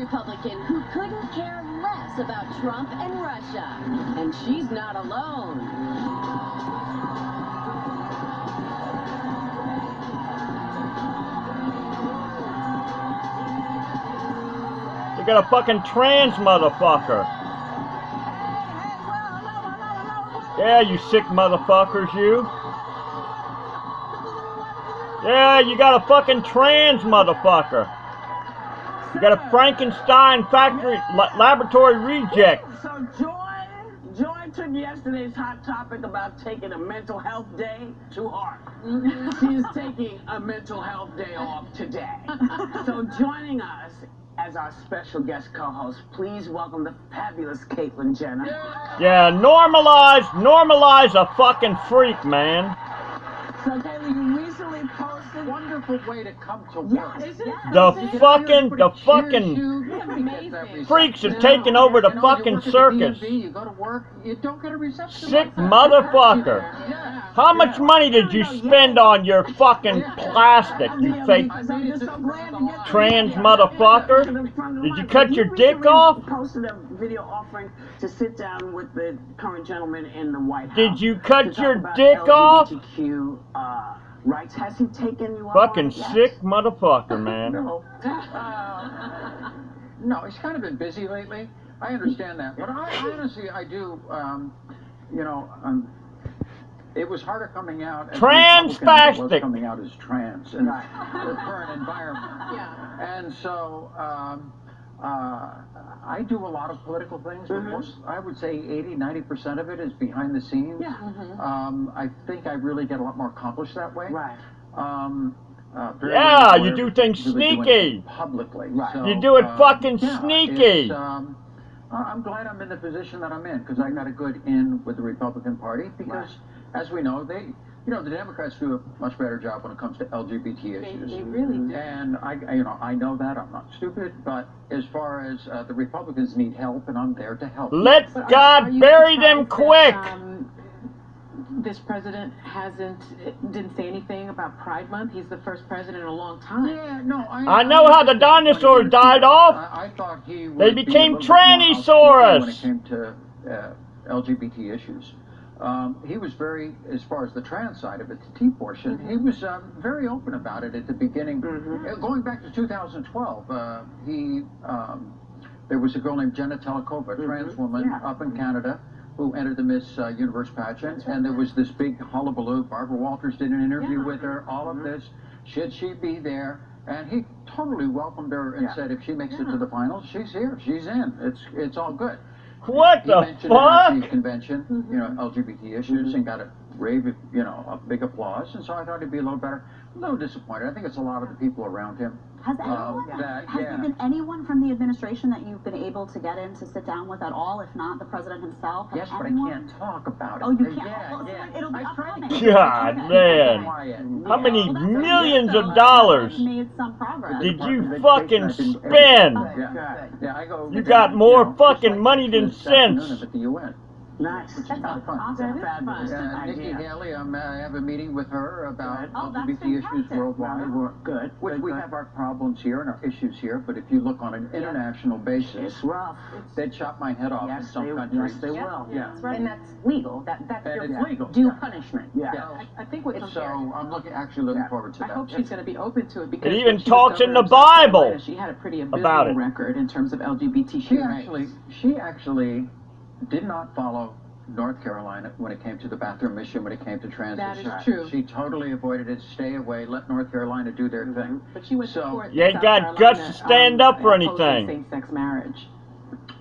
Republican who couldn't care less about Trump and Russia. And she's not alone. You got a fucking trans motherfucker. Yeah, you sick motherfuckers, you. Yeah, you got a fucking trans motherfucker. You got a Frankenstein factory laboratory reject. So Joy took yesterday's hot topic about taking a mental health day to heart. She is taking a mental health day off today. So joining us as our special guest co-host, please welcome the fabulous Caitlyn Jenner. Yeah, normalize a fucking freak, man. So Caitlyn, you recently posted wonderful way to come to work. The fucking freaks are taking over the fucking circus. You go to work, you don't get a reception. Sick motherfucker. How much money did you spend on your fucking plastic, you fake trans motherfucker? Did you cut your dick off? Posted a video offering to sit down with the current gentleman in the White House. Did you cut your dick off? LGBTQ rights. Has he taken you Fucking sick motherfucker, man. No, he's kind of been busy lately. I understand that, but I honestly, I do. It was harder coming out as Transvastic. was coming out as trans in the current environment. Yeah. And so I do a lot of political things, but most, I would say 80-90% of it is behind the scenes. Yeah. I think I really get a lot more accomplished that way. Right. Yeah, you do things sneaky. Publicly. Right. So, You do it fucking sneaky. I'm glad I'm in the position that I'm in because I got a good in with the Republican Party because, as we know, the Democrats do a much better job when it comes to LGBT issues. They really do. And I know that I'm not stupid, but as far as the Republicans need help, and I'm there to help. Let God bury them quick. This president didn't say anything about Pride Month. He's the first president in a long time. Yeah, no, I know how the dinosaurs died off. I thought he would They be became a little bit more outspoken when it Trannysaurus. came to LGBT issues. He was very, as far as the trans side of it, the T portion, he was very open about it at the beginning. Going back to 2012, there was a girl named Jenna Telekova, a trans woman up in Canada, who entered the Miss Universe pageant, and there was this big hullabaloo. Barbara Walters did an interview with her, all of this. Should she be there? And he totally welcomed her and said, if she makes it to the finals, she's here, she's in. It's all good. What the He fuck? mentioned it at the convention, LGBT issues, and got a rave, a big applause. And so I thought he'd be a little better. A little disappointed. I think it's a lot of the people around him. Has there been anyone from the administration that you've been able to get in to sit down with at all, if not the president himself? Yes, but I can't talk about it. Oh, you can't? Yeah. It'll be upcoming. God, man. How many millions of dollars Made some progress. did you fucking spend? Yeah, I go. You got more fucking money than sense. At the UN. Nice. Which is kind of fun. Awesome. Fabulous. Nikki Haley, I have a meeting with her about that's LGBT issues fantastic. worldwide. Good. Which we have our problems here and our issues here, but if you look on an international basis, It's rough. they'd chop my head off in some countries. Yes, they will. Yeah. And that's legal. That's And your it's legal. due Yeah. punishment. Yeah. I think what's So I'm actually looking forward to I that. hope she's going to be open to it because It even when she was talks in governor the of South Carolina, Bible She had a pretty about abysmal it. record in terms of LGBTQ rights. She actually did not follow North Carolina when it came to the bathroom issue, when it came to trans That issues. is true. She totally avoided it. Stay away. Let North Carolina do their thing. But she went to So- court in You ain't South got Carolina, guts to stand up for opposing anything. Same-sex marriage.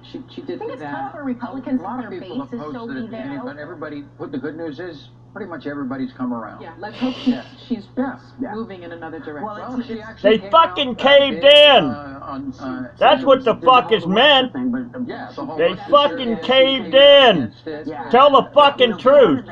She did I think do it's that. tough for A Republicans lot if of their people base is so opposed it, even. but everybody. The good news is, pretty much everybody's come around. Yeah, let's hope she's moving in another direction. Well, she actually They came fucking out, caved big, in. That's what the fuck is meant. Yeah, the whole They Russia fucking shit, caved she came in. against it. Yeah. Tell the fucking truth.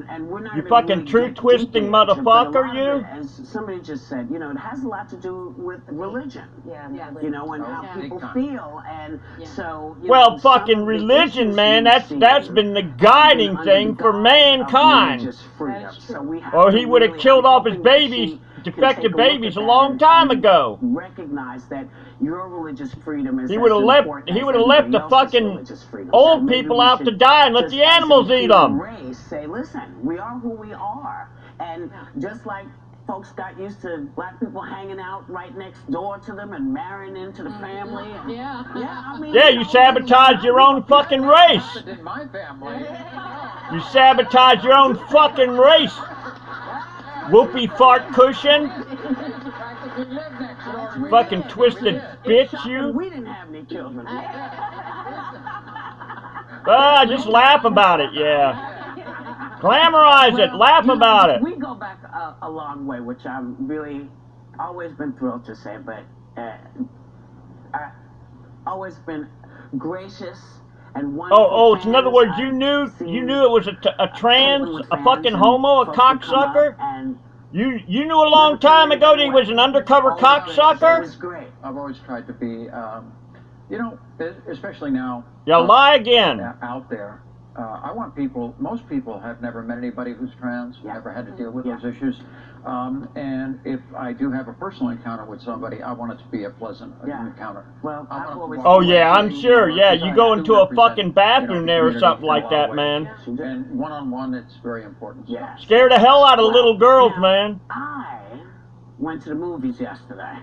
And we're not You even fucking really truth-twisting deep into it, but a motherfucker, lot of you. it, as somebody just said, it has a lot to do with religion. Yeah. And how Yeah. people Big time. feel, and so. Well, some fucking of the religion, issues man, we've that's seen been the have guiding been under thing the for guise of mankind. religious freedom. That is true. So we have Or to he would have really- killed I'm off his hoping that babies defective babies a long time ago. Recognize that your religious freedom is He would have left the fucking old people out to die and let the animals eat them. Say, listen, we are who we are. And just like folks got used to black people hanging out right next door to them and marrying into the family. Yeah. I mean, Yeah, you sabotage your own fucking race. In my family. You sabotage your own fucking race. Whoopee fart cushion. Fucking twisted bitch, you. We didn't have any children. Ah, just laugh about it, yeah. Glamorize it, laugh about it. We go back a long way, which I'm really always been thrilled to say, but I've always been gracious and wonderful. Oh, it's in other words, you knew it was a trans, a fucking homo, a cocksucker? You knew a long time ago that he was an undercover cocksucker? It was great. I've always tried to be, you know, especially now. You lie again. Out there. I want people, most people have never met anybody who's trans, never had to deal with those issues. And if I do have a personal encounter with somebody, I want it to be a pleasant encounter. Well, oh yeah, I'm sure, yeah, you go into a fucking bathroom there or something like that, man. And one-on-one, it's very important. Yeah. Scare the hell out of little girls, man. I went to the movies yesterday.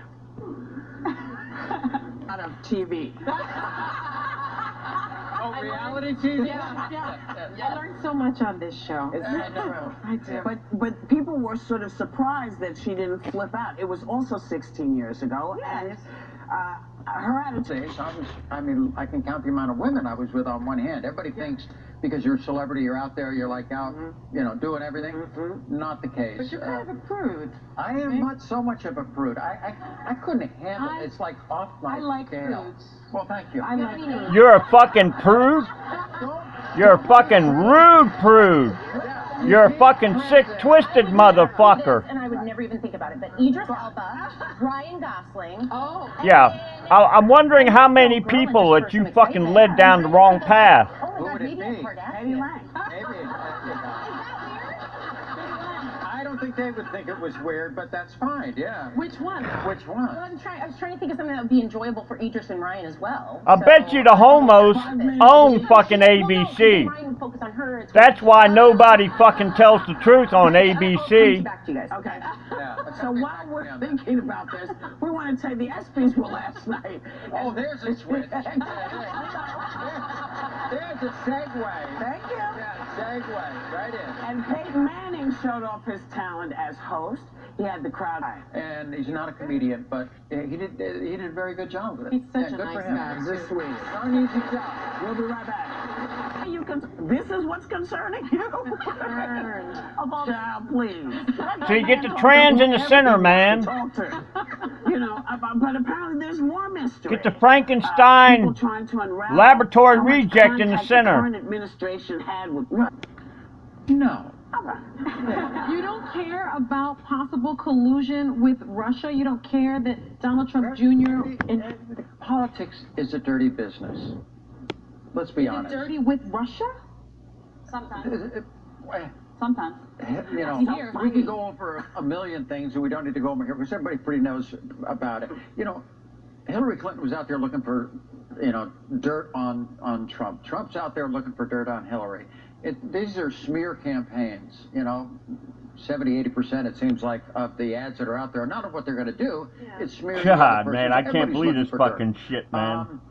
Out of TV. Oh, reality TV? I learned so much on this show. I do. But people were sort of surprised that she didn't flip out. It was also 16 years ago, and her attitude. I mean, I can count the amount of women I was with on one hand. Everybody thinks because you're a celebrity, you're out there, you're like out, you know, doing everything. Not the case. But you're kind of a prude. I am not so much of a prude. I couldn't handle it. It's like off my scale. I like prudes. Well, thank you. I like You're a fucking prude? You're a fucking rude prude. You're a fucking sick, twisted motherfucker. And I would never even think about it. But Idris Elba, Ryan Gosling. Oh. Yeah. I'm wondering how many people that you fucking led down the wrong path. Who would it be? Maybe Lang. Maybe. I don't think they would think it was weird, but that's fine, yeah. Which one? Which one? Well, I was trying to think of something that would be enjoyable for Idris and Ryan as well. I bet you the homos own fucking ABC. Ryan would focus on her. That's why nobody fucking tells the truth on ABC. Back to you guys. Okay. Yeah, So while we're thinking about this, we want to say the ESPYs were last night. Oh, there's a switch. There's a segue. Thank you. Yeah, segue. Right in. And Peyton Manning showed off his talent as host. He had the crowd. And he's not a comedian, but he did a very good job with it. He's such a good nice for him. guy. This week. Not an easy job. We'll be right back. This is what's concerning you? Child, please. So you get the trans in the center, man. You know, but apparently there's more mystery. Get the Frankenstein People trying to unravel laboratory how much reject in the contact center. current administration had with. No. You don't care about possible collusion with Russia? You don't care that Donald Trump Jr. Politics is a dirty business. Let's be honest. Dirty with Russia? Sometimes. Sometimes. You know, we could go over a million things and we don't need to go over here because everybody pretty knows about it. You know, Hillary Clinton was out there looking for, you know, dirt on Trump. Trump's out there looking for dirt on Hillary. These are smear campaigns, you know. 70-80% it seems like of the ads that are out there, not of what they're going to do. It's smearing. God, man, I can't believe this fucking shit, man.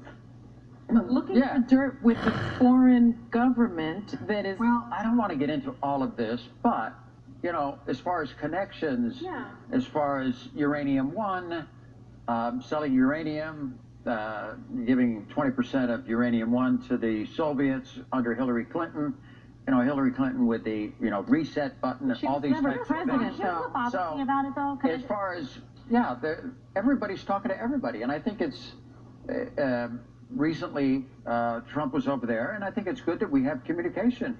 Looking for dirt with the foreign government that is... Well, I don't want to get into all of this, but, you know, as far as connections, as far as Uranium One, selling uranium, giving 20% of Uranium One to the Soviets under Hillary Clinton, you know, Hillary Clinton with the, you know, reset button and all these types of things. Here's what bothers me about it, though. As far as, everybody's talking to everybody, and I think it's... recently, Trump was over there, and I think it's good that we have communication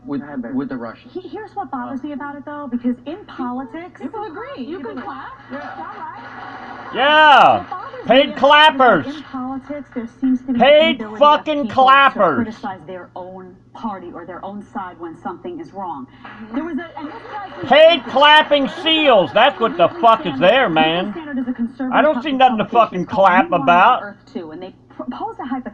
with the Russians. Here's what bothers me about it, though, because in politics... People agree. You can clap. Yeah. It's all right. Yeah. What bothers Paid clappers. In politics, there seems to be Paid an inability fucking of people clappers. to criticize their own party or their own side when something is wrong. There was and this ties Paid clapping seals. That's what the fuck is there, man. I don't see nothing to fucking clap about.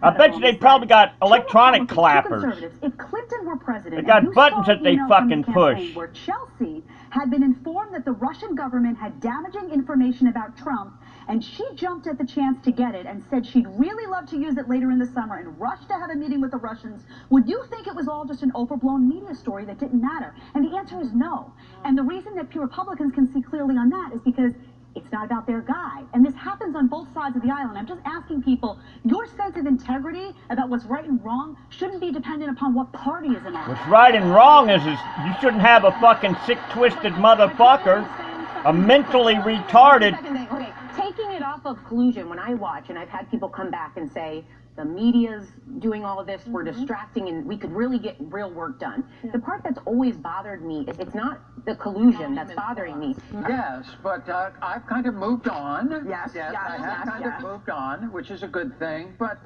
I bet you they probably got electronic clappers. If Clinton were president, They got buttons that they fucking push. Where Chelsea had been informed that the Russian government had damaging information about Trump, and she jumped at the chance to get it and said she'd really love to use it later in the summer and rushed to have a meeting with the Russians, would you think it was all just an overblown media story that didn't matter? And the answer is no. And the reason that Republicans can see clearly on that is because it's not about their guy. And this happens on both sides of the aisle. And I'm just asking people, your sense of integrity about what's right and wrong shouldn't be dependent upon what party is in office. What's right and wrong is you shouldn't have a fucking sick, twisted motherfucker, a mentally retarded. Okay, taking it off of collusion, when I watch, and I've had people come back and say, the media's doing all of this, we're distracting, and we could really get real work done. The part that's always bothered me is it's not the collusion that's bothering me. Yes, but I've kind of moved on. Yes, I have kind of moved on, which is a good thing. But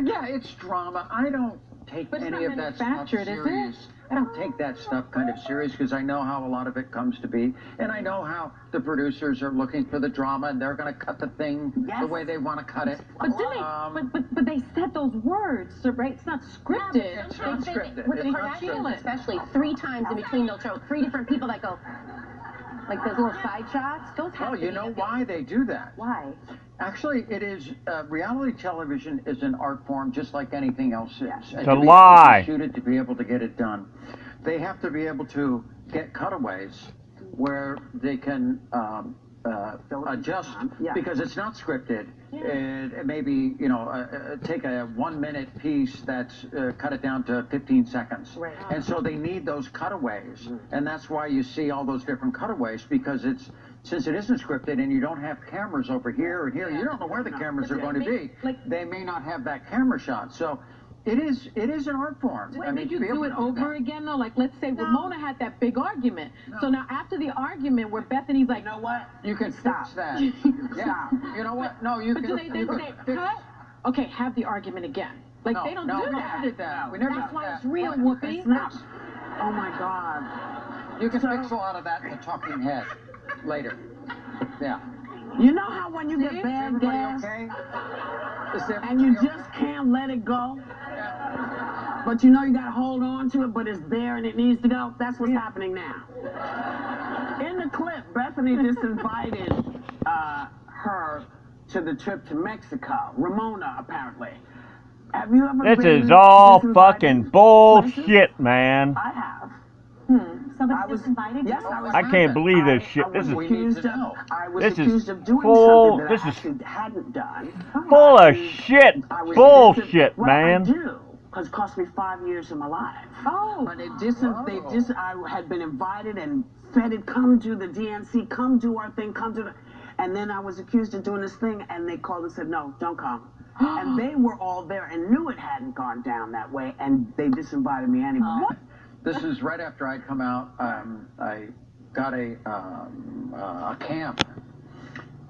yeah, it's drama. I don't take any of that stuff serious. I don't take that stuff kind of serious because I know how a lot of it comes to be, and I know how the producers are looking for the drama, and they're going to cut the thing the way they want to cut it. But they said those words, so, right? It's not scripted. It's not scripted. With the Kardashians, especially 3 times in between, they'll show 3 different people that go, like those little side shots. Those have Well, you know why they do that? Why? Actually, it is, reality television is an art form just like anything else is. To lie. Shoot it to be able to get it done. They have to be able to get cutaways where they can adjust because it's not scripted. It maybe, take a 1-minute piece that's cut it down to 15 seconds. Right. And so they need those cutaways. And that's why you see all those different cutaways, because since it isn't scripted and you don't have cameras over here and here, you don't know where the cameras are going to be. They may not have that camera shot. So it is an art form. I mean, you do it over again, though? Like, let's say Ramona had that big argument. So now after the argument where Bethany's like, you know what? You can fix that. Yeah. You know what? No, you but can. But do they say, cut? Okay, have the argument again. Like, they don't do that. We never did that. We never That's did why that. it's real, Whoopi. It's not. Oh, my God. You can fix a lot of that in the talking head later. Yeah. You know how when you get bad gas, okay? and you just can't let it go? But you know you gotta hold on to it, but it's there and it needs to go? That's what's happening now. In the clip, Bethany just invited her to the trip to Mexico. Ramona, apparently. Have you ever This been is all disinvited fucking bullshit, man. I have. Somebody disinvited Yes, you? I can't believe this shit. I was accused of doing full. something that I actually hadn't done. Full of shit. Bullshit, man. I do, because it cost me 5 years of my life. Oh. But I had been invited and feted, come to the DNC, come do our thing, come to the... And then I was accused of doing this thing, and they called and said, no, don't come. And they were all there and knew it hadn't gone down that way, and they disinvited me anyway. This is right after I'd come out. I got a camp.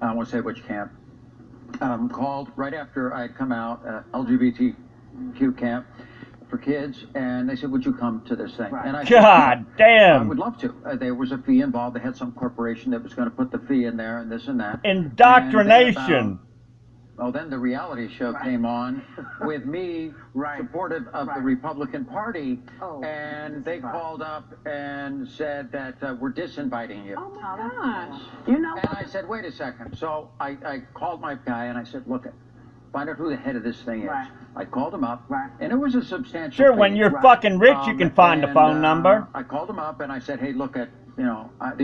I won't say which camp. Called right after I'd come out, LGBTQ camp for kids, and they said, "Would you come to this thing?" Right. And I God said, damn. I would love to. There was a fee involved. They had some corporation that was going to put the fee in there, and this and that. Indoctrination. Then the reality show came on with me supportive of the Republican Party, and they called up and said that we're disinviting you. Oh, my gosh. You know And I said, wait a second. So I called my guy and I said, look, find out who the head of this thing is. Right. I called him up, and it was a substantial Sure, fee. when you're fucking rich, you can find a phone number. I called him up and I said, hey, look, the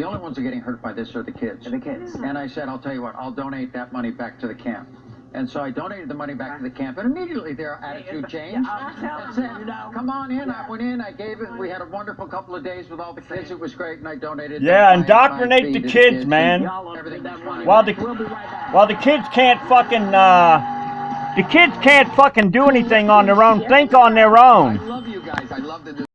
only ones that are getting hurt by this are the kids. The kids. And I said, I'll tell you what, I'll donate that money back to the camp. And so I donated the money back to the camp, and immediately their attitude changed. I'm And telling said, you, come on in. I went in, I gave it. We had a wonderful couple of days with all the kids. It was great, and I donated. Yeah, my indoctrinate fee the to kids, man. Everything was fine. While We'll be right back. the kids can't fucking the kids can't fucking do anything on their own, think on their own. I love you guys. I love the